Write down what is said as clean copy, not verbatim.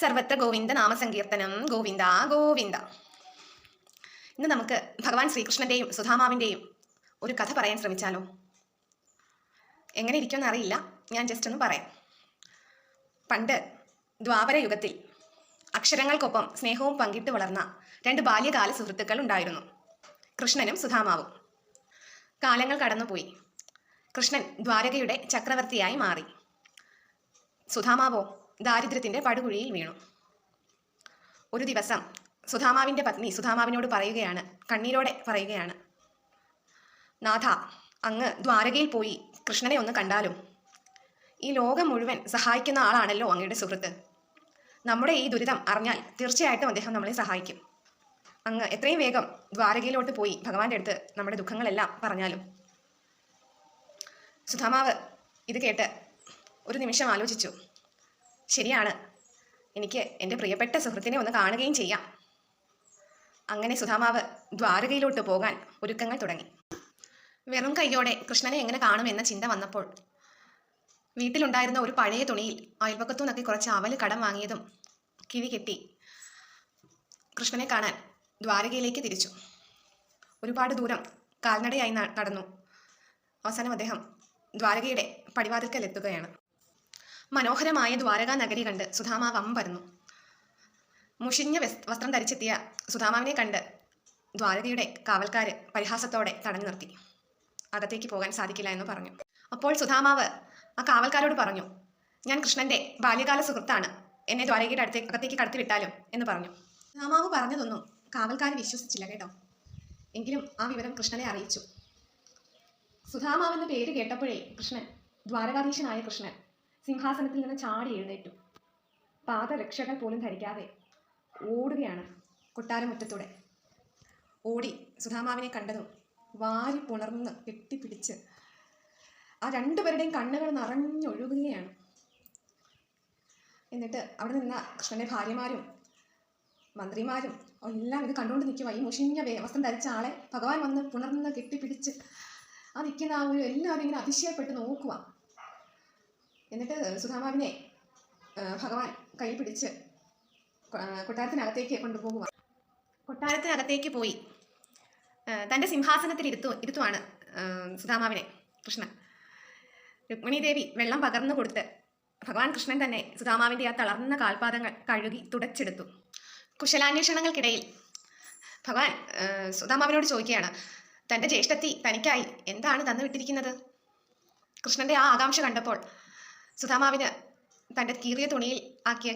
സർവത്ര ഗോവിന്ദ നാമസങ്കീർത്തനം. ഗോവിന്ദ ഗോവിന്ദ. ഇന്ന് നമുക്ക് ഭഗവാൻ ശ്രീകൃഷ്ണന്റെയും സുധാമാവിന്റെയും ഒരു കഥ പറയാൻ ശ്രമിച്ചാലോ? എങ്ങനെ ഇരിക്കുമെന്ന് അറിയില്ല, ഞാൻ ജസ്റ്റ് ഒന്ന് പറയാം. പണ്ട് ദ്വാപര യുഗത്തിൽ അക്ഷരങ്ങൾക്കൊപ്പം സ്നേഹവും പങ്കിട്ട് വളർന്ന രണ്ട് ബാല്യകാല സുഹൃത്തുക്കൾ ഉണ്ടായിരുന്നു, കൃഷ്ണനും സുധാമാവും. കാലങ്ങൾ കടന്നുപോയി. കൃഷ്ണൻ ദ്വാരകയുടെ ചക്രവർത്തിയായി മാറി. സുധാമാവോ ദാരിദ്ര്യത്തിന്റെ പടുകുഴിയിൽ വീണു. ഒരു ദിവസം സുധാമാവിന്റെ പത്നി സുധാമാവിനോട് പറയുകയാണ്, കണ്ണീരോടെ പറയുകയാണ്, നാഥ, അങ്ങ് ദ്വാരകയിൽ പോയി കൃഷ്ണനെ ഒന്ന് കണ്ടാലും. ഈ ലോകം മുഴുവൻ സഹായിക്കുന്ന ആളാണല്ലോ അങ്ങയുടെ സുഹൃത്ത്. നമ്മുടെ ഈ ദുരിതം അറിഞ്ഞാൽ തീർച്ചയായിട്ടും അദ്ദേഹം നമ്മളെ സഹായിക്കും. അങ്ങ് എത്രയും വേഗം ദ്വാരകയിലോട്ട് പോയി ഭഗവാന്റെ അടുത്ത് നമ്മുടെ ദുഃഖങ്ങളെല്ലാം പറഞ്ഞാലും. സുധാമാവ് ഇത് കേട്ട് ഒരു നിമിഷം ആലോചിച്ചു. ശരിയാണ്, എനിക്ക് എൻ്റെ പ്രിയപ്പെട്ട സുഹൃത്തിനെ ഒന്ന് കാണുകയും ചെയ്യാം. അങ്ങനെ സുധാമാവ് ദ്വാരകയിലോട്ട് പോകാൻ ഒരുക്കങ്ങൾ തുടങ്ങി. വെറും കൈയോടെ കൃഷ്ണനെ എങ്ങനെ കാണുമെന്ന ചിന്ത വന്നപ്പോൾ വീട്ടിലുണ്ടായിരുന്ന ഒരു പഴയ തുണിയിൽ അയൽപക്കത്തു നിന്നൊക്കെ കുറച്ച് അവല് കടം വാങ്ങിയതും കിഴി കെട്ടി കൃഷ്ണനെ കാണാൻ ദ്വാരകയിലേക്ക് തിരിച്ചു. ഒരുപാട് ദൂരം കാൽനടയായി നടന്നു. അവസാനം അദ്ദേഹം ദ്വാരകയുടെ പടിവാതിൽക്കൽ എത്തുകയാണ്. മനോഹരമായ ദ്വാരകാ നഗരി കണ്ട് സുധാമാവ് അമ്പരന്നു. മുഷിഞ്ഞ വസ്ത്രം ധരിച്ചെത്തിയ സുധാമാവിനെ കണ്ട് ദ്വാരകയുടെ കാവൽക്കാര് പരിഹാസത്തോടെ തടഞ്ഞു നിർത്തി. അകത്തേക്ക് പോകാൻ സാധിക്കില്ല എന്ന് പറഞ്ഞു. അപ്പോൾ സുധാമാവ് ആ കാവൽക്കാരോട് പറഞ്ഞു, ഞാൻ കൃഷ്ണന്റെ ബാല്യകാല സുഹൃത്താണ്, എന്നെ ദ്വാരകയുടെ അകത്തേക്ക് കടത്തി വിട്ടാലും എന്ന് പറഞ്ഞു. സുധാമാവ് പറഞ്ഞതൊന്നും കാവൽക്കാർ വിശ്വസിച്ചില്ല കേട്ടോ. എങ്കിലും ആ വിവരം കൃഷ്ണനെ അറിയിച്ചു. സുധാമാവെന്ന പേര് കേട്ടപ്പോഴേ ദ്വാരകാധീശനായ കൃഷ്ണൻ സിംഹാസനത്തിൽ നിന്ന് ചാടി എഴുന്നേറ്റു. പാദരക്ഷകൾ പോലും ധരിക്കാതെ ഓടുകയാണ് കൊട്ടാരമുറ്റത്തൂടെ. ഓടി സുധാമാവിനെ കണ്ടതും വാരി പുണർന്ന് കെട്ടിപ്പിടിച്ച് ആ രണ്ടുപേരുടെയും കണ്ണുകൾ നിറഞ്ഞൊഴുകുകയാണ്. എന്നിട്ട് അവിടെ നിന്ന കൃഷ്ണന്റെ ഭാര്യമാരും മന്ത്രിമാരും എല്ലാം ഇത് കണ്ടുകൊണ്ട് നിൽക്കുക. ഈ മുഷിഞ്ഞ വസ്ത്രം ധരിച്ച ആളെ ഭഗവാൻ വന്ന് പുണർന്ന് കെട്ടിപ്പിടിച്ച് ആ നിൽക്കുന്ന ആ ഒരു എല്ലാവരും ഇങ്ങനെ അതിശയപ്പെട്ട് നോക്കുക. എന്നിട്ട് സുധാമാവിനെ ഭഗവാൻ കൈ പിടിച്ച് കൊട്ടാരത്തിനകത്തേക്ക് കൊണ്ടുപോകുക. കൊട്ടാരത്തിനകത്തേക്ക് പോയി തൻ്റെ സിംഹാസനത്തിൽ ഇരുത്തുവാണ് സുധാമാവിനെ കൃഷ്ണൻ. രുക്മിണി ദേവി വെള്ളം പകർന്നു കൊടുത്ത് ഭഗവാൻ കൃഷ്ണൻ തന്നെ സുധാമാവിൻ്റെ ആ തളർന്ന കാൽപാദങ്ങൾ കഴുകി തുടച്ചെടുത്തു. കുശലാന്വേഷണങ്ങൾക്കിടയിൽ ഭഗവാൻ സുധാമാവിനോട് ചോദിക്കുകയാണ്, തൻ്റെ ജ്യേഷ്ഠത്തി തനിക്കായി എന്താണ് തന്നു വിട്ടിരിക്കുന്നത്? കൃഷ്ണന്റെ ആ ആകാംക്ഷ കണ്ടപ്പോൾ സുധാമാവിന് തൻ്റെ കീറിയ തുണിയിൽ ആക്കിയ